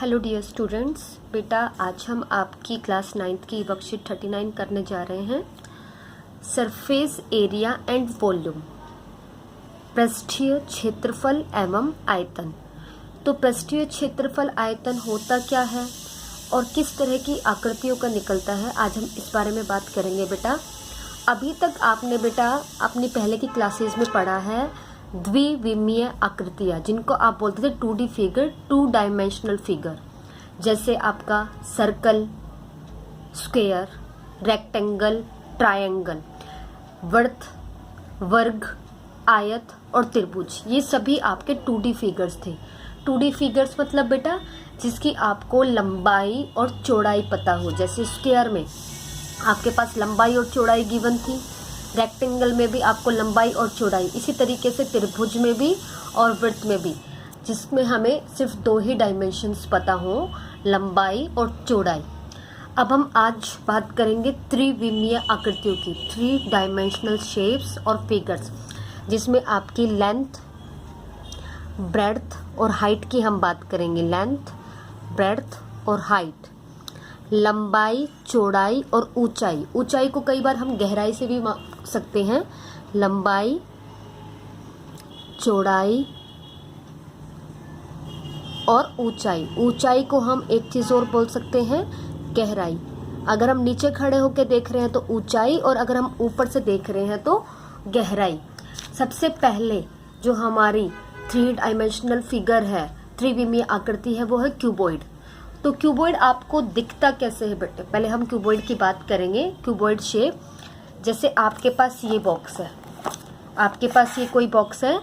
Hello dear students, बेटा आज हम आपकी क्लास 9th की वर्कशीट 39 करने जा रहे हैं। सरफेस एरिया एंड वॉल्यूम, पृष्ठीय क्षेत्रफल एवं आयतन। तो पृष्ठीय क्षेत्रफल आयतन होता क्या है और किस तरह की आकृतियों का निकलता है, आज हम इस बारे में बात करेंगे। बेटा अभी तक आपने बेटा अपनी पहले की क्लासेस में पढ़ा है द्विविमीय आकृतियाँ, जिनको आप बोलते थे 2D फिगर, 2 डायमेंशनल फिगर, जैसे आपका सर्कल, स्क्वायर, रेक्टेंगल, ट्रायंगल, वृत्त, वर्ग, आयत और त्रिभुज। ये सभी आपके 2D फिगर्स थे। 2D फिगर्स मतलब बेटा जिसकी आपको लंबाई और चौड़ाई पता हो। जैसे स्क्वायर में आपके पास लंबाई और चौड़ाई गिवन थी, रेक्टेंगल में भी आपको लंबाई और चौड़ाई, इसी तरीके से त्रिभुज में भी और वृत्त में भी, जिसमें हमें सिर्फ 2 ही डायमेंशंस पता हो, लंबाई और चौड़ाई। अब हम आज बात करेंगे त्रिविमीय आकृतियों की, 3 डायमेंशनल शेप्स और फिगर्स, जिसमें आपकी लेंथ, ब्रेड्थ और हाइट की हम बात करेंगे। लेंथ, ब्रेड्थ और हाइट, लंबाई, चौड़ाई और ऊंचाई। ऊंचाई को कई बार हम गहराई से भी माप सकते हैं। लंबाई, चौड़ाई और ऊंचाई। ऊंचाई को हम एक चीज़ और बोल सकते हैं, गहराई। अगर हम नीचे खड़े होकर देख रहे हैं तो ऊंचाई, और अगर हम ऊपर से देख रहे हैं तो गहराई। सबसे पहले जो हमारी 3 डायमेंशनल फिगर है, त्रिविमीय आकृति है, वो है क्यूबॉइड। तो क्यूबॉइड आपको दिखता कैसे है बेटे? पहले हम क्यूबॉइड की बात करेंगे। क्यूबॉइड शेप, जैसे आपके पास ये बॉक्स है, आपके पास ये कोई बॉक्स है,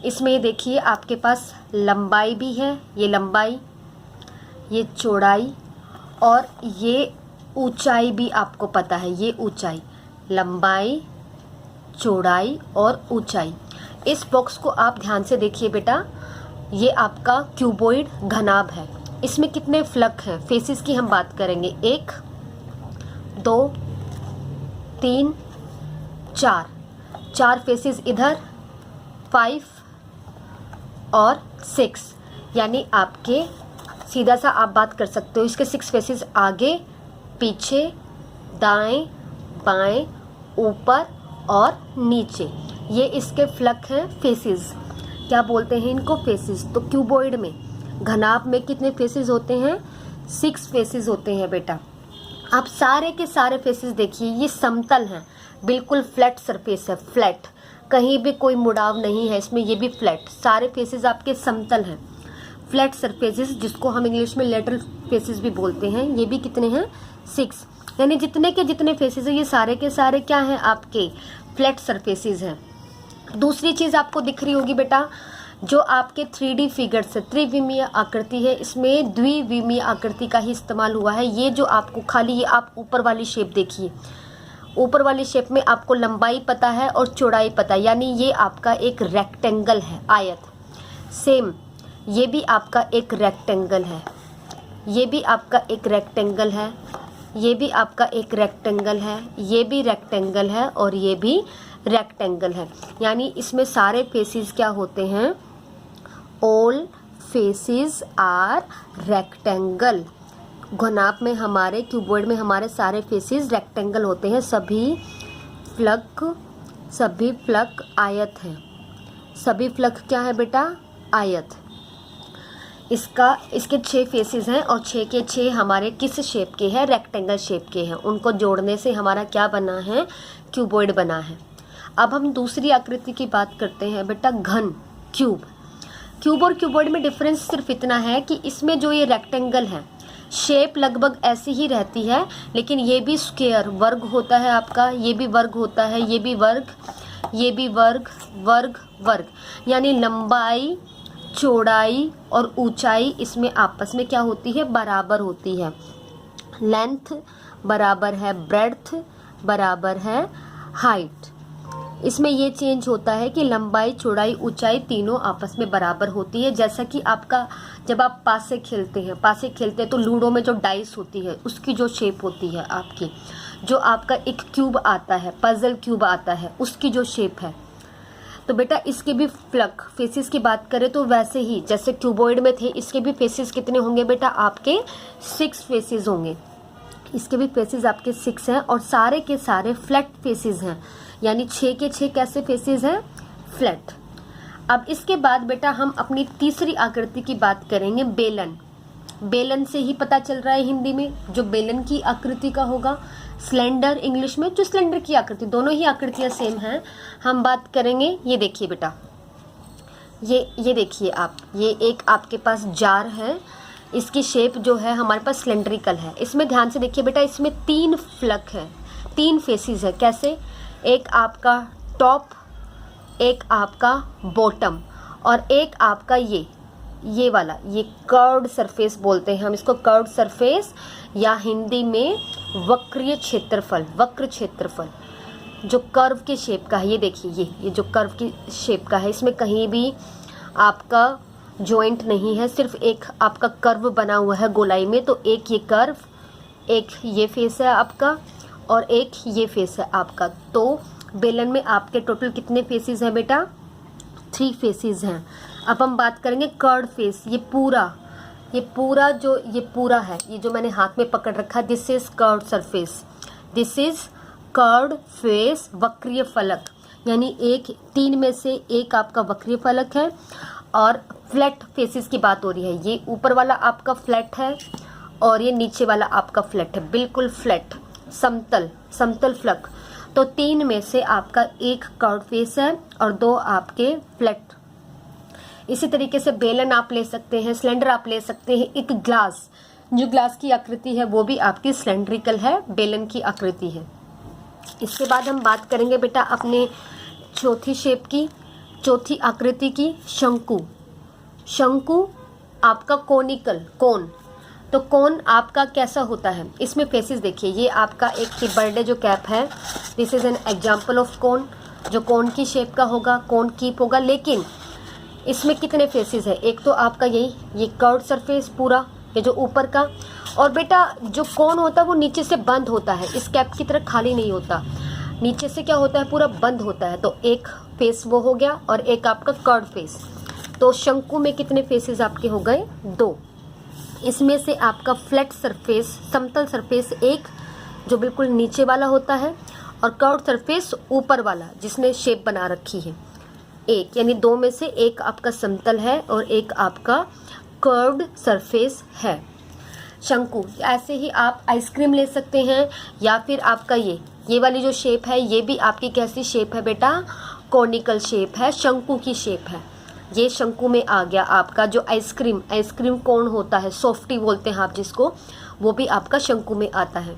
इसमें ये देखिए आपके पास लंबाई भी है, ये लंबाई, ये चौड़ाई और ये ऊंचाई भी आपको पता है, ये ऊंचाई, लंबाई, चौड़ाई और ऊंचाई। इस बॉक्स को आप ध्यान से देखिए बेटा, ये आपका क्यूबॉइड घनाभ है। इसमें कितने फ्लक हैं? फेसेस की हम बात करेंगे, 1 2 3 4 फेसेस इधर, 5 और 6, यानी आपके सीधा सा आप बात कर सकते हो, इसके 6 फेसेस आगे, पीछे, दाएं, बाएं, ऊपर और नीचे। ये इसके फ्लक हैं, फेसेस। क्या बोलते हैं इनको? फेसेस। तो क्यूबॉइड में, घनाभ में कितने फेसेस होते हैं? 6 फेसेस होते हैं बेटा। आप सारे के सारे फेसेस देखिए, ये समतल हैं, बिल्कुल फ्लैट सरफेस है, फ्लैट, कहीं भी कोई मुड़ाव नहीं है इसमें, ये भी फ्लैट। सारे फेसेस आपके समतल हैं, फ्लैट सरफेसेस, जिसको हम इंग्लिश में लेटरल फेसेस भी बोलते हैं। ये भी कितने हैं? 6, यानी जितने के जितने फेसेस हैं ये सारे के सारे क्या हैं? आपके फ्लैट सरफेसेस हैं। दूसरी चीज़ आपको दिख रही होगी बेटा, जो आपके 3D फिगर्स है, त्रिविमीय आकृति है, इसमें द्विविमीय आकृति का ही इस्तेमाल हुआ है। ये जो आपको खाली, ये आप ऊपर वाली शेप देखिए, ऊपर वाली शेप में आपको लंबाई पता है और चौड़ाई पता है, यानी ये आपका एक रेक्टेंगल है, आयत। सेम ये भी आपका एक रेक्टेंगल है, ये भी आपका एक रेक्टेंगल है, ये भी आपका एक रेक्टेंगल है, ये भी रेक्टेंगल है और ये भी रेक्टेंगल है। यानी इसमें सारे फेसेस क्या होते हैं? All faces are rectangle. घनाभ में हमारे, क्यूबॉइड में हमारे सारे फेसेस रेक्टेंगल होते हैं। सभी फ्लक आयत हैं। सभी फ्लक क्या है बेटा? आयत। इसके 6 फेसेस हैं और 6 के 6 हमारे किस शेप के हैं? रेक्टेंगल शेप के हैं। उनको जोड़ने से हमारा क्या बना है? क्यूबॉइड बना है। अब हम दूसरी आकृति की बात करते हैं बेटा, घन, क्यूब। क्यूब और क्यूबॉइड में डिफरेंस सिर्फ इतना है कि इसमें जो ये रेक्टेंगल है, शेप लगभग ऐसी ही रहती है, लेकिन ये भी स्क्वायर, वर्ग होता है आपका, ये भी वर्ग होता है, ये भी वर्ग, ये भी वर्ग, वर्ग, वर्ग, यानी लंबाई, चौड़ाई और ऊंचाई इसमें आपस में क्या होती है? बराबर होती है। लेंथ बराबर है ब्रेड्थ बराबर है हाइट। इसमें ये चेंज होता है कि लंबाई, चौड़ाई, ऊंचाई तीनों आपस में बराबर होती है। जैसा कि आपका, जब आप पासे खेलते हैं तो लूडो में जो डाइस होती है उसकी जो शेप होती है आपकी, जो आपका एक क्यूब आता है, पजल क्यूब आता है, उसकी जो शेप है, तो बेटा इसके भी फ्लक फेसेस की बात करें तो वैसे ही जैसे क्यूबॉइड में थे, इसके भी फेसेस कितने होंगे बेटा, आपके 6 फेसेस होंगे। इसके भी फेसेस आपके 6 हैं और सारे के सारे फ्लैट फेसेस हैं, यानी 6 के 6 कैसे फेसेस हैं, फ्लैट। अब इसके बाद बेटा हम अपनी तीसरी आकृति की बात करेंगे, बेलन। बेलन से ही पता चल रहा है हिंदी में, जो बेलन की आकृति का होगा, सिलेंडर इंग्लिश में जो सिलेंडर की आकृति, दोनों ही आकृतियां सेम हैं। हम बात करेंगे, ये देखिए बेटा, ये देखिए आप, ये एक आपके पास जार है, इसकी शेप जो है हमारे पास सिलेंड्रिकल है। इसमें ध्यान से देखिए बेटा, इसमें 3 फ्लक है, 3 फेसेस है। कैसे, एक आपका टॉप, एक आपका बॉटम और एक आपका ये वाला, ये कर्व्ड सरफेस बोलते हैं हम इसको, कर्व्ड सरफेस या हिंदी में वक्रीय क्षेत्रफल, वक्र क्षेत्रफल जो कर्व के शेप का है। ये देखिए, ये जो कर्व की शेप का है, इसमें कहीं भी आपका जॉइंट नहीं है, सिर्फ एक आपका कर्व बना हुआ है गोलाई में। तो एक ये कर्व, एक ये फेस है आपका और एक ये फेस है आपका। तो बेलन में आपके टोटल कितने फेसेस हैं बेटा, 3 फेसेस हैं। अब हम बात करेंगे कर्व्ड फेस। ये पूरा है, ये जो मैंने हाथ में पकड़ रखा, this is curved surface, this is curved face, वक्रीय फलक, यानी 3 में से एक आपका वक्रीय फलक है। और फ्लैट फेसेस की बात हो रही है, ये ऊपर वाला आपका फ्लैट है और ये नीचे वाला आपका फ्लैट है, बिल्कुल फ्लैट, समतल फलक। तो 3 में से आपका एक कर्व्ड फेस है और 2 आपके फ्लैट। इसी तरीके से बेलन आप ले सकते हैं, सिलेंडर आप ले सकते हैं, एक ग्लास, जो ग्लास की आकृति है वो भी आपकी सिलेंड्रिकल है, बेलन की आकृति है। इसके बाद हम बात करेंगे बेटा अपने चौथी आकृति की, शंकु। शंकु आपका कोनिकल, कोन। तो कोन आपका कैसा होता है, इसमें फेसेस देखिए, ये आपका एक बर्थडे जो कैप है, this is an example of cone, जो कोन की शेप का होगा, कोन कीप होगा। लेकिन इसमें कितने फेसेस है, एक तो आपका ये कर्व्ड सरफेस पूरा, ये जो ऊपर का, और बेटा जो कोन होता है वो नीचे से बंद होता है, इस कैप की तरह खाली नहीं होता, नीचे से क्या होता है, पूरा बंद होता है। तो एक फेस वो हो गया और एक आपका कर्व्ड फेस। तो शंकु में कितने फेसेस आपके हो गए, 2। इसमें से आपका फ्लैट सरफेस, समतल सरफेस एक, जो बिल्कुल नीचे वाला होता है, और कर्व्ड सरफेस ऊपर वाला जिसने शेप बना रखी है, एक, यानी 2 में से एक आपका समतल है और एक आपका कर्व्ड सरफेस है। शंकु, ऐसे ही आप आइसक्रीम ले सकते हैं, या फिर आपका ये वाली जो शेप है, ये भी आपकी कैसी शेप है बेटा, कोनिकल शेप है, शंकु की शेप है। ये शंकु में आ गया आपका जो आइसक्रीम कोन होता है, सॉफ्टी बोलते हैं आप जिसको, वो भी आपका शंकु में आता है।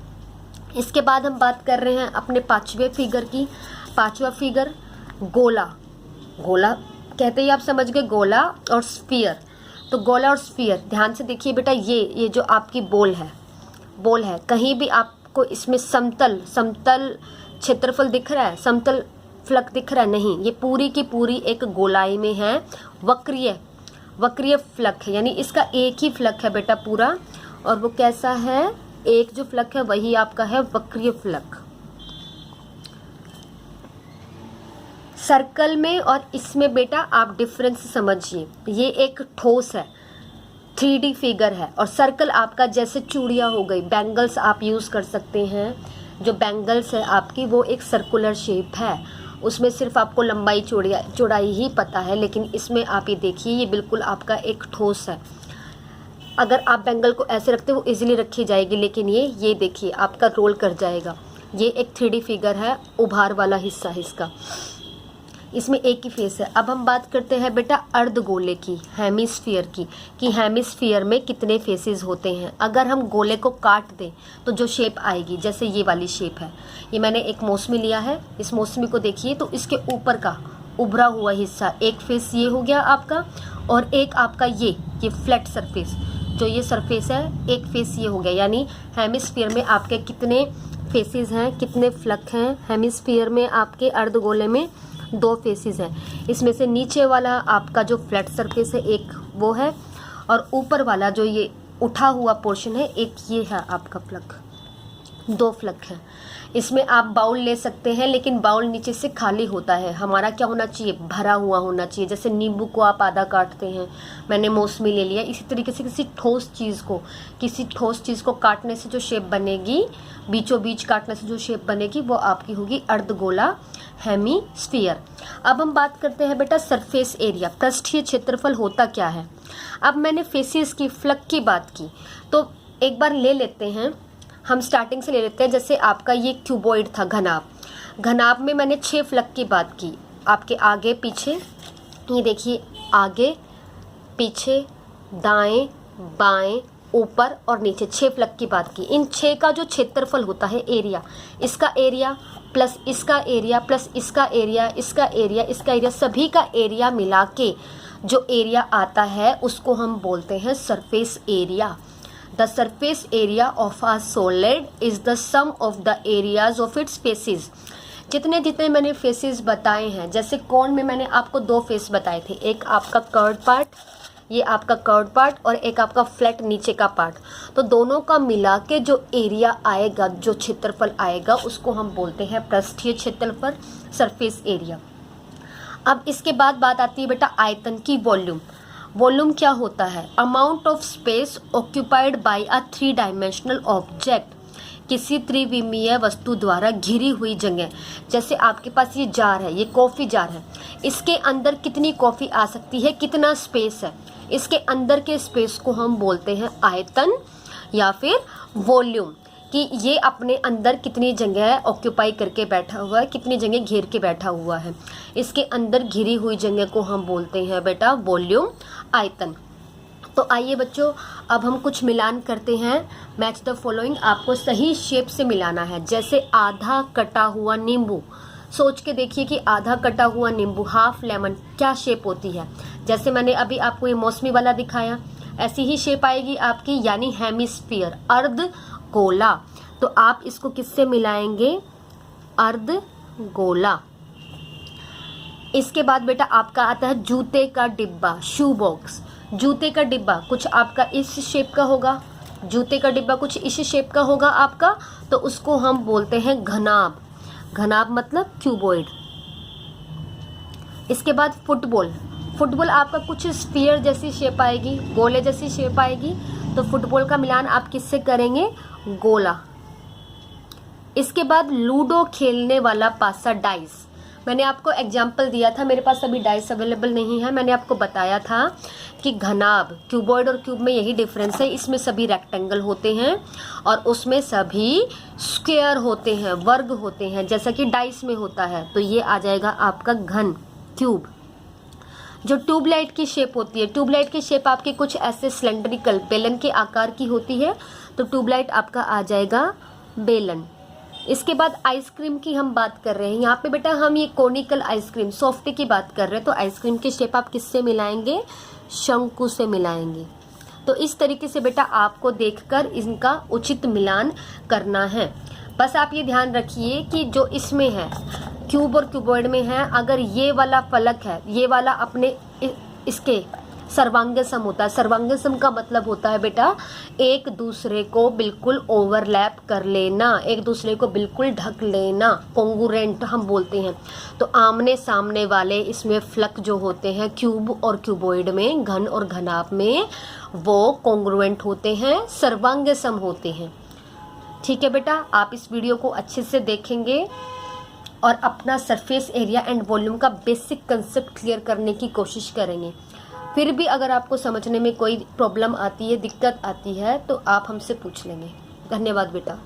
इसके बाद हम बात कर रहे हैं अपने 5वें फिगर की। 5वां फिगर, गोला। गोला कहते ही आप समझ गए, गोला और स्फीयर। तो गोला और स्फीयर, ध्यान से देखिए बेटा, ये जो आपकी बॉल है, कहीं भी आपको इसमें समतल क्षेत्रफल दिख रहा है, समतल फलक दिख रहा है, नहीं, ये पूरी की पूरी एक गोलाई में है, वक्रीय फलक है, यानी इसका एक ही फलक है बेटा पूरा, और वो कैसा है, एक जो फलक है वही आपका है वक्रीय फलक। सर्कल में और इसमें बेटा आप डिफरेंस समझिए, ये एक ठोस है, 3D फिगर है, और सर्कल आपका जैसे चूड़ियाँ हो गई, बैंगल्स आप यूज़ कर सकते हैं। जो बैंगल्स है आपकी वो एक सर्कुलर शेप है, उसमें सिर्फ आपको लंबाई चौड़ाई ही पता है, लेकिन इसमें आप ये देखिए, ये बिल्कुल आपका एक ठोस है। अगर आप बैंगल को ऐसे रखते हो इजीली रखी जाएगी, लेकिन ये देखिए आपका रोल कर जाएगा। ये एक 3D फिगर है, उभार वाला हिस्सा है इसका, इसमें एक ही फेस है। अब हम बात करते हैं बेटा अर्धगोले की, हेमिस्फीयर की, कि हेमिस्फीयर में कितने फेसेस होते हैं। अगर हम गोले को काट दें तो जो शेप आएगी, जैसे ये वाली शेप है, ये मैंने एक मौसमी लिया है, इस मौसमी को देखिए, तो इसके ऊपर का उभरा हुआ हिस्सा, एक फेस ये हो गया आपका, और एक आपका ये फ्लैट सरफेस, जो ये सरफेस है, एक फेस ये हो गया। यानी हेमिस्फीयर में आपके कितने फेसेस हैं, कितने फ्लक हैं, हेमिस्फीयर में आपके अर्धगोले में 2 फेसेस हैं। इसमें से नीचे वाला आपका जो फ्लैट सरफेस है एक वो है, और ऊपर वाला जो ये उठा हुआ पोर्शन है एक ये है आपका फ्लक। 2 फ्लक है। इसमें आप बाउल ले सकते हैं, लेकिन बाउल नीचे से खाली होता है। हमारा क्या होना चाहिए, भरा हुआ होना चाहिए। जैसे नींबू को आप आधा काटते हैं, मैंने मौसमी ले लिया। इसी तरीके से किसी ठोस चीज़ को काटने से जो शेप बनेगी, बीचों बीच काटने से जो शेप बनेगी, वो आपकी होगी अर्धगोला, हेमीस्फीयर। अब हम बात करते हैं बेटा सरफेस एरिया, पृष्ठीय क्षेत्रफल होता क्या है। अब मैंने फेसिस की, फ्लक की बात की, तो एक बार ले लेते हैं, हम स्टार्टिंग से ले लेते हैं। जैसे आपका ये क्यूबॉइड था, घनाभ में मैंने 6 फ्लक की बात की, आपके आगे पीछे, ये देखिए आगे पीछे दाएं बाएं ऊपर और नीचे 6 फ्लक की बात की। इन 6 का जो क्षेत्रफल होता है, एरिया, इसका एरिया प्लस इसका एरिया प्लस इसका एरिया, इसका एरिया, इसका एरिया, सभी का एरिया मिला के जो एरिया आता है उसको हम बोलते हैं surface area. The surface area of a solid is the sum of the areas of its faces। जितने मैंने फेसेस बताए हैं, जैसे कौन में मैंने आपको 2 फेस बताए थे, एक आपका कर्व पार्ट, ये आपका कर्व पार्ट, और एक आपका फ्लैट नीचे का पार्ट। तो दोनों का मिला के जो एरिया आएगा, जो क्षेत्रफल आएगा, उसको हम बोलते हैं पृष्ठीय क्षेत्रफल, सरफेस एरिया। अब इसके बाद बात आती है बेटा आयतन की, वॉल्यूम क्या होता है, amount of space occupied by a 3 dimensional object, किसी त्रिविमीय वस्तु द्वारा घिरी हुई जगह। जैसे आपके पास ये जार है, ये कॉफ़ी जार है, इसके अंदर कितनी कॉफ़ी आ सकती है, कितना स्पेस है, इसके अंदर के स्पेस को हम बोलते हैं आयतन या फिर वॉल्यूम, कि ये अपने अंदर कितनी जगह ऑक्यूपाई करके बैठा हुआ है, कितनी जगह घेर के बैठा हुआ है। इसके अंदर घिरी हुई जगह को हम बोलते हैं बेटा वॉल्यूम, आयतन। तो आइए बच्चों, अब हम कुछ मिलान करते हैं। मैच द फॉलोइंग, आपको सही शेप से मिलाना है। जैसे आधा कटा हुआ नींबू, सोच के देखिए कि आधा कटा हुआ नींबू, हाफ लेमन, क्या शेप होती है। जैसे मैंने अभी आपको ये मौसमी वाला दिखाया, ऐसी ही शेप आएगी आपकी, यानी हेमिस्फीयर, अर्ध गोला। तो आप इसको किससे मिलाएंगे, अर्ध गोला। इसके बाद बेटा आपका आता है जूते का डिब्बा, शू बॉक्स। जूते का डिब्बा कुछ आपका इस शेप का होगा, जूते का डिब्बा कुछ इस शेप का होगा आपका, तो उसको हम बोलते हैं घनाभ, घनाभ मतलब क्यूबॉइड। इसके बाद फुटबॉल आपका कुछ स्फीयर जैसी शेप आएगी, गोले जैसी शेप आएगी, तो फुटबॉल का मिलान आप किससे करेंगे, गोला। इसके बाद लूडो खेलने वाला पासा, डाइस। मैंने आपको एग्जाम्पल दिया था, मेरे पास अभी डाइस अवेलेबल नहीं है। मैंने आपको बताया था कि घनाभ, क्यूबॉइड और क्यूब में यही डिफरेंस है, इसमें सभी रेक्टेंगल होते हैं और उसमें सभी स्क्वायर होते हैं, वर्ग होते हैं, जैसा कि डाइस में होता है। तो ये आ जाएगा आपका घन, क्यूब। जो ट्यूबलाइट की शेप होती है, ट्यूबलाइट की शेप आपकी कुछ ऐसे सिलेंड्रिकल बेलन के आकार की होती है, तो ट्यूबलाइट आपका आ जाएगा बेलन। इसके बाद आइसक्रीम की हम बात कर रहे हैं। यहाँ पे बेटा हम ये कोनिकल आइसक्रीम, सॉफ्टी की बात कर रहे हैं, तो आइसक्रीम की शेप आप किससे मिलाएंगे, शंकु से मिलाएंगे। तो इस तरीके से बेटा आपको देखकर इनका उचित मिलान करना है। बस आप ये ध्यान रखिए कि जो इसमें है, क्यूब और क्यूबॉइड में है, अगर ये वाला फलक है, ये वाला अपने इसके सर्वांग सम होता है। सर्वांग सम का मतलब होता है बेटा एक दूसरे को बिल्कुल ओवरलैप कर लेना, एक दूसरे को बिल्कुल ढक लेना, कॉन्ग्रुएंट हम बोलते हैं। तो आमने सामने वाले इसमें फ्लक जो होते हैं क्यूब और क्यूबॉइड में, घन और घनाभ में, वो कॉन्ग्रुएंट होते हैं, सर्वांग सम होते हैं। ठीक है बेटा, आप इस वीडियो को अच्छे से देखेंगे और अपना सरफेस एरिया एंड वॉल्यूम का बेसिक कंसेप्ट क्लियर करने की कोशिश करेंगे। फिर भी अगर आपको समझने में कोई प्रॉब्लम आती है, दिक्कत आती है, तो आप हमसे पूछ लेंगे। धन्यवाद बेटा।